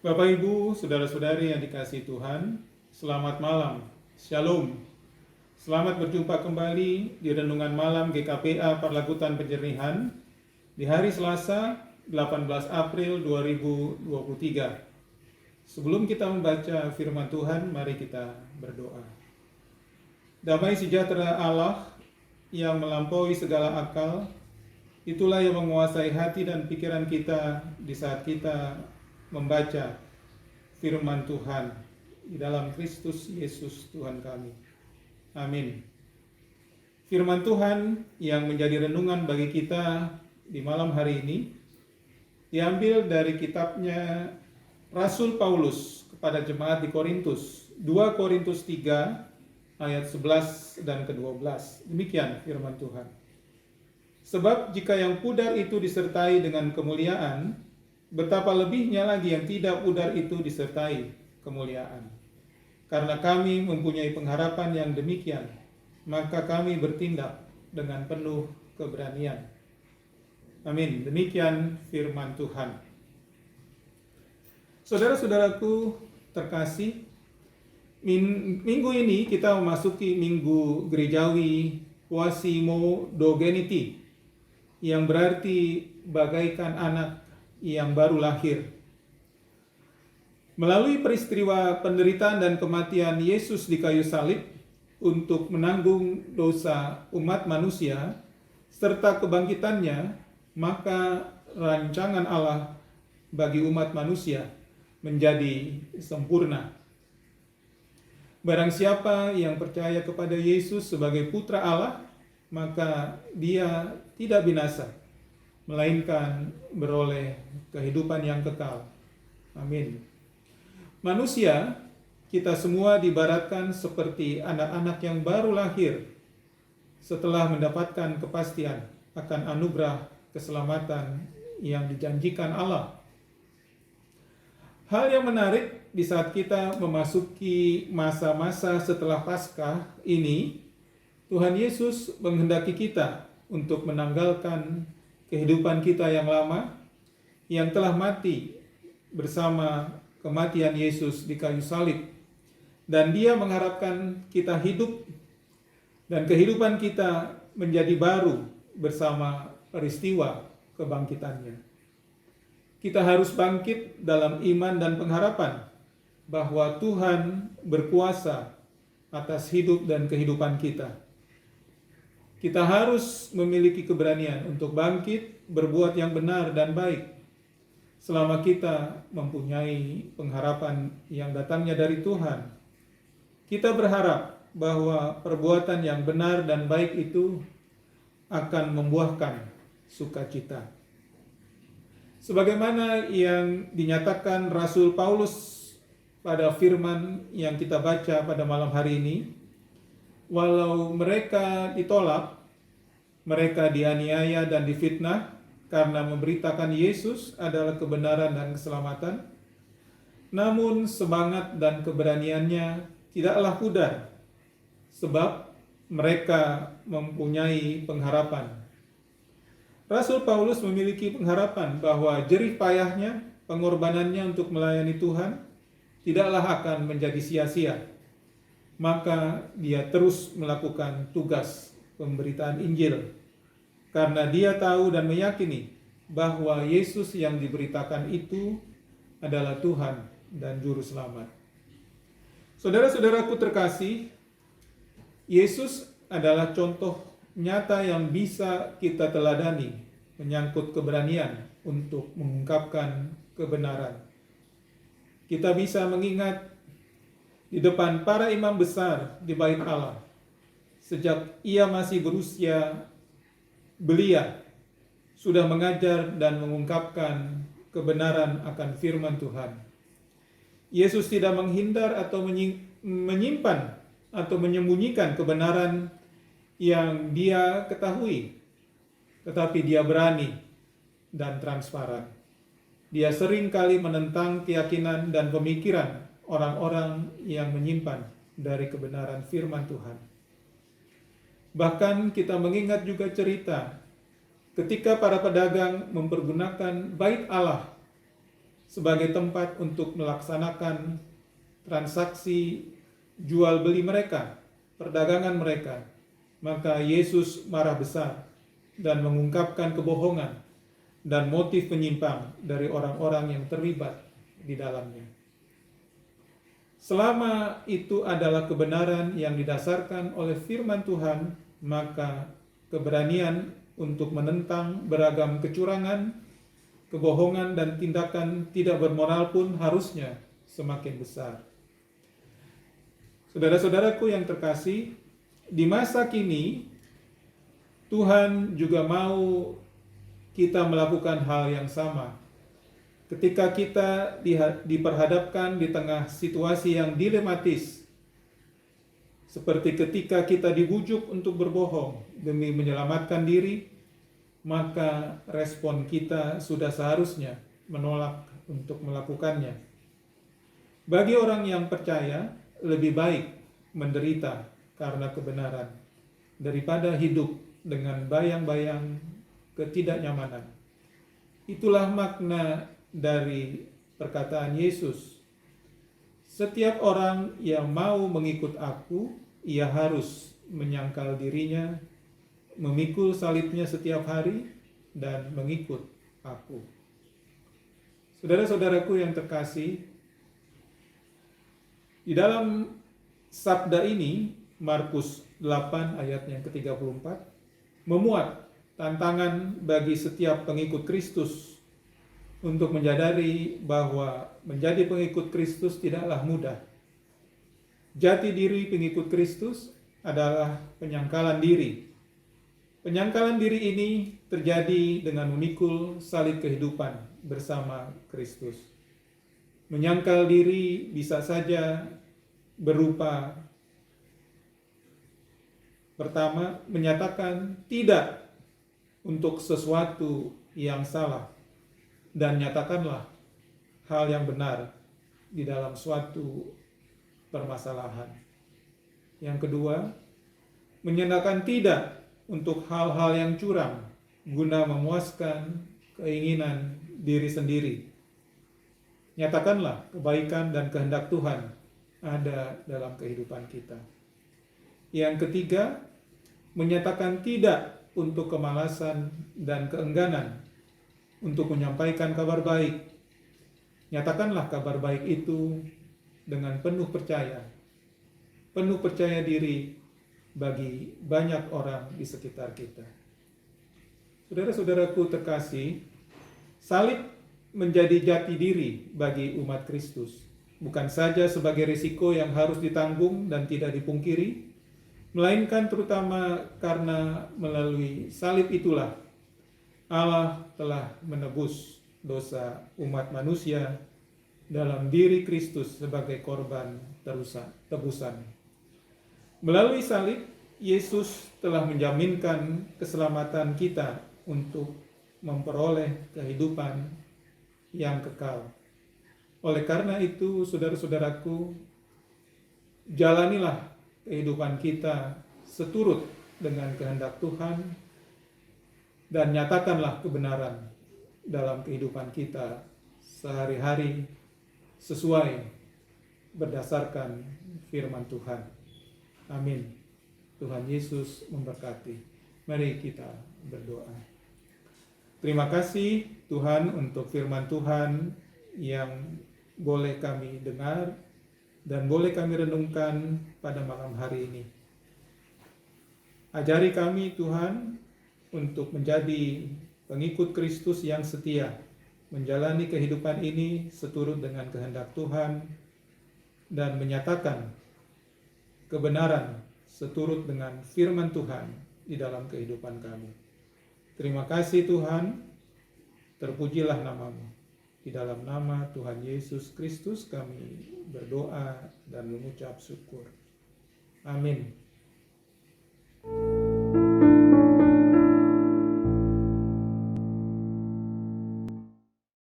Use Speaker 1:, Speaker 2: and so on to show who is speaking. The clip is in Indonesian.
Speaker 1: Bapak Ibu, saudara-saudari yang dikasihi Tuhan, selamat malam, Shalom. Selamat berjumpa kembali di Renungan Malam GKPA Parlakutan Penjernihan di hari Selasa 18 April 2023. Sebelum kita membaca firman Tuhan, mari kita berdoa. Damai sejahtera Allah yang melampaui segala akal, itulah yang menguasai hati dan pikiran kita di saat kita membaca firman Tuhan di dalam Kristus Yesus Tuhan kami. Amin. Firman Tuhan yang menjadi renungan bagi kita di malam hari ini diambil dari kitabnya Rasul Paulus kepada jemaat di Korintus, 2 Korintus 3 ayat 11 dan ke-12. Demikian firman Tuhan. Sebab jika yang pudar itu disertai dengan kemuliaan, betapa lebihnya lagi yang tidak pudar itu disertai kemuliaan. Karena kami mempunyai pengharapan yang demikian, maka kami bertindak dengan penuh keberanian. Amin. Demikian firman Tuhan. Saudara-saudaraku terkasih, minggu ini kita memasuki minggu gerejawi Quasimodogeniti, yang berarti bagaikan anak yang baru lahir. Melalui peristiwa penderitaan dan kematian Yesus di kayu salib untuk menanggung dosa umat manusia serta kebangkitannya, maka rancangan Allah bagi umat manusia menjadi sempurna. Barang siapa yang percaya kepada Yesus sebagai putra Allah, maka dia tidak binasa, melainkan beroleh kehidupan yang kekal. Amin. Manusia, kita semua diibaratkan seperti anak-anak yang baru lahir setelah mendapatkan kepastian akan anugerah keselamatan yang dijanjikan Allah. Hal yang menarik di saat kita memasuki masa-masa setelah Paskah ini, Tuhan Yesus menghendaki kita untuk menanggalkan kehidupan kita yang lama, yang telah mati bersama kematian Yesus di kayu salib. Dan Dia mengharapkan kita hidup dan kehidupan kita menjadi baru bersama peristiwa kebangkitannya. Kita harus bangkit dalam iman dan pengharapan bahwa Tuhan berkuasa atas hidup dan kehidupan kita. Kita harus memiliki keberanian untuk bangkit, berbuat yang benar dan baik selama kita mempunyai pengharapan yang datangnya dari Tuhan. Kita berharap bahwa perbuatan yang benar dan baik itu akan membuahkan sukacita. Sebagaimana yang dinyatakan Rasul Paulus pada firman yang kita baca pada malam hari ini, walau mereka ditolak, mereka dianiaya dan difitnah karena memberitakan Yesus adalah kebenaran dan keselamatan, namun semangat dan keberaniannya tidaklah pudar, sebab mereka mempunyai pengharapan. Rasul Paulus memiliki pengharapan bahwa jerih payahnya, pengorbanannya untuk melayani Tuhan tidaklah akan menjadi sia-sia. Maka dia terus melakukan tugas pemberitaan Injil, karena dia tahu dan meyakini bahwa Yesus yang diberitakan itu adalah Tuhan dan Juru Selamat. Saudara-saudaraku terkasih, Yesus adalah contoh nyata yang bisa kita teladani menyangkut keberanian untuk mengungkapkan kebenaran. Kita bisa mengingat di depan para imam besar di Bait Allah, sejak ia masih berusia belia, sudah mengajar dan mengungkapkan kebenaran akan firman Tuhan. Yesus tidak menghindar atau menyimpan atau menyembunyikan kebenaran yang dia ketahui, tetapi dia berani dan transparan. Dia sering kali menentang keyakinan dan pemikiran orang-orang yang menyimpan dari kebenaran firman Tuhan. Bahkan kita mengingat juga cerita ketika para pedagang mempergunakan bait Allah sebagai tempat untuk melaksanakan transaksi jual beli mereka, perdagangan mereka, maka Yesus marah besar dan mengungkapkan kebohongan dan motif penyimpang dari orang-orang yang terlibat di dalamnya. Selama itu adalah kebenaran yang didasarkan oleh firman Tuhan, maka keberanian untuk menentang beragam kecurangan, kebohongan, dan tindakan tidak bermoral pun harusnya semakin besar. Saudara-saudaraku yang terkasih, di masa kini Tuhan juga mau kita melakukan hal yang sama. Ketika kita diperhadapkan di tengah situasi yang dilematis, seperti ketika kita dibujuk untuk berbohong demi menyelamatkan diri, maka respon kita sudah seharusnya menolak untuk melakukannya. Bagi orang yang percaya, lebih baik menderita karena kebenaran daripada hidup dengan bayang-bayang ketidaknyamanan. Itulah makna dari perkataan Yesus. Setiap orang yang mau mengikut aku, ia harus menyangkal dirinya, memikul salibnya setiap hari, dan mengikut aku. Saudara-saudaraku yang terkasih, di dalam sabda ini, Markus 8 ayat yang ke-34, memuat tantangan bagi setiap pengikut Kristus untuk menyadari bahwa menjadi pengikut Kristus tidaklah mudah. Jati diri pengikut Kristus adalah penyangkalan diri. Penyangkalan diri ini terjadi dengan memikul salib kehidupan bersama Kristus. Menyangkal diri bisa saja berupa pertama, menyatakan tidak untuk sesuatu yang salah dan nyatakanlah hal yang benar di dalam suatu permasalahan. Yang kedua, menyatakan tidak untuk hal-hal yang curang guna memuaskan keinginan diri sendiri. Nyatakanlah kebaikan dan kehendak Tuhan ada dalam kehidupan kita. Yang ketiga, menyatakan tidak untuk kemalasan dan keengganan untuk menyampaikan kabar baik. Nyatakanlah kabar baik itu dengan penuh percaya diri bagi banyak orang di sekitar kita. Saudara-saudaraku terkasih, salib menjadi jati diri bagi umat Kristus, bukan saja sebagai risiko yang harus ditanggung dan tidak dipungkiri, melainkan terutama karena melalui salib itulah Allah telah menebus dosa umat manusia dalam diri Kristus sebagai korban tebusan. Melalui salib, Yesus telah menjaminkan keselamatan kita untuk memperoleh kehidupan yang kekal. Oleh karena itu, saudara-saudaraku, jalanilah kehidupan kita seturut dengan kehendak Tuhan dan nyatakanlah kebenaran dalam kehidupan kita sehari-hari sesuai berdasarkan firman Tuhan. Amin. Tuhan Yesus memberkati. Mari kita berdoa. Terima kasih Tuhan untuk firman Tuhan yang boleh kami dengar dan boleh kami renungkan pada malam hari ini. Ajari kami Tuhan untuk menjadi pengikut Kristus yang setia, menjalani kehidupan ini seturut dengan kehendak Tuhan dan menyatakan kebenaran seturut dengan firman Tuhan di dalam kehidupan kami. Terima kasih Tuhan, terpujilah namamu. Di dalam nama Tuhan Yesus Kristus kami berdoa dan mengucap syukur. Amin.